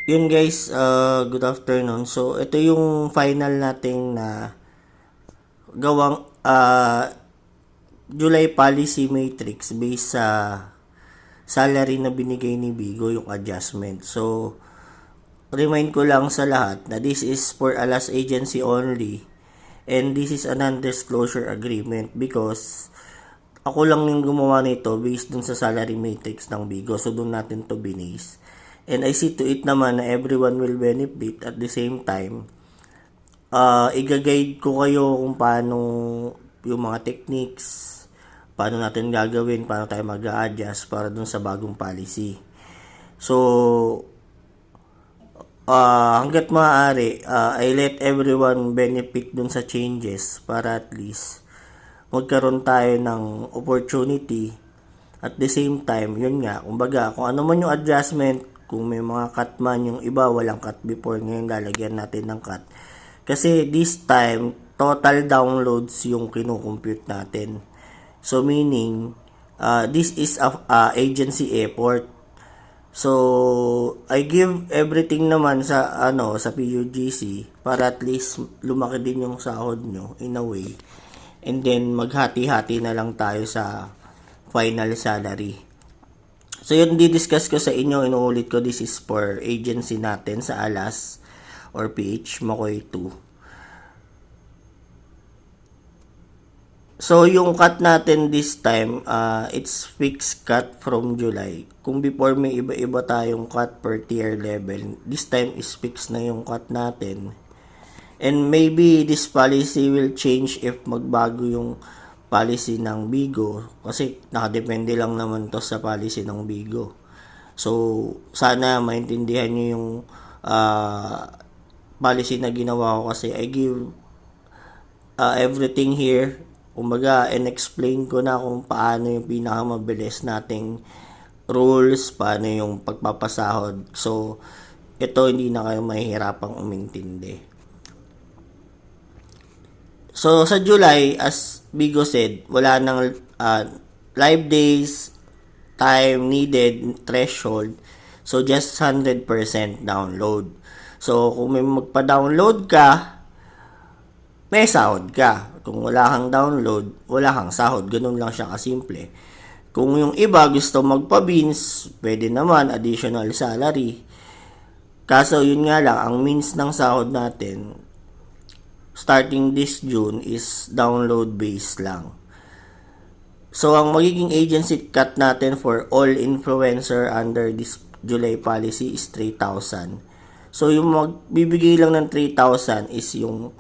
Yun guys, good afternoon. So, ito yung final nating na gawang July policy matrix based sa salary na binigay ni Bigo, yung adjustment. So, remind ko lang sa lahat na this is for Alas agency only and this is a non-disclosure agreement because ako lang yung gumawa nito based dun sa salary matrix ng Bigo. So, dun natin to binase. And I see to it naman na everyone will benefit at the same time. Iga-guide ko kayo kung paano yung mga techniques, paano natin gagawin, paano tayo mag-a-adjust para dun sa bagong policy. So, hanggat maaari, I let everyone benefit dun sa changes para at least magkaroon tayo ng opportunity. At the same time, yun nga, kumbaga, kung ano man yung adjustment, kung may mga cut man, yung iba walang cut before, ngayon lalagyan natin ng cut. Kasi this time, total downloads yung kinukompute natin. So meaning, this is a agency effort. So, I give everything naman sa sa PUGC para at least lumaki din yung sahod nyo in a way. And then maghati-hati na lang tayo sa final salary. So yun di-discuss ko sa inyo, inuulit ko, this is for agency natin sa Alas or PH Makoy 2. So yung cut natin this time, it's fixed cut from July. Kung before may iba-iba tayong cut per tier level, this time is fixed na yung cut natin. And maybe this policy will change if magbago yung policy ng Bigo kasi nakadepende lang naman to sa policy ng Bigo. So, sana maintindihan nyo yung policy na ginawa ko kasi I give everything here. Kumbaga, and-explain ko na kung paano yung pinakamabilis nating rules, paano yung pagpapasahod. So, ito hindi na kayo mahihirapang umintindi. So, sa July, as Bigo said, wala nang live days, time needed, threshold. So, just 100% download. So, kung may magpa-download ka, may sahod ka. Kung wala kang download, wala kang sahod. Ganun lang siya kasimple. Kung yung iba gusto magpa-beans, pwede naman, additional salary. Kaso, yun nga lang, ang means ng sahod natin, starting this June is download based lang. So, ang magiging agency cut natin for all influencer under this July policy is 3,000. So, yung magbibigay lang ng 3,000 is yung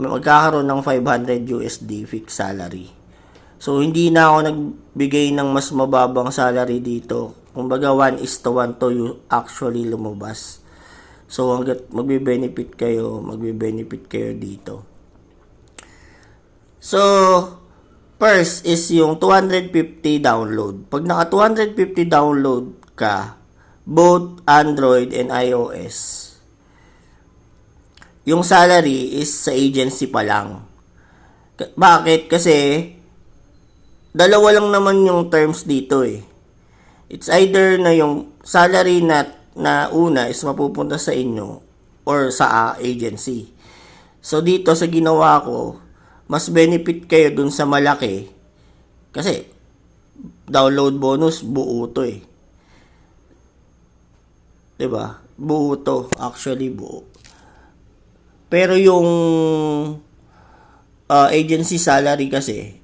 magkakaroon ng 500 USD fixed salary. So, hindi na ako nagbigay ng mas mababang salary dito. Kumbaga, 1:1 to actually lumabas. So, hanggat magbe-benefit kayo dito. So, first is yung 250 download. Pag naka 250 download ka, both Android and iOS, yung salary is sa agency pa lang. Bakit? Kasi, dalawa lang naman yung terms dito eh. It's either na yung salary na una is mapupunta sa inyo or sa agency. So, dito sa ginawa ko, mas benefit kayo dun sa malaki kasi download bonus, buo to eh. Diba? Buo to. Actually, buo. Pero yung agency salary kasi,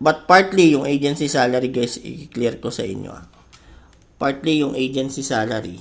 but partly yung agency salary guys, i-clear ko sa inyo. Partly yung agency salary,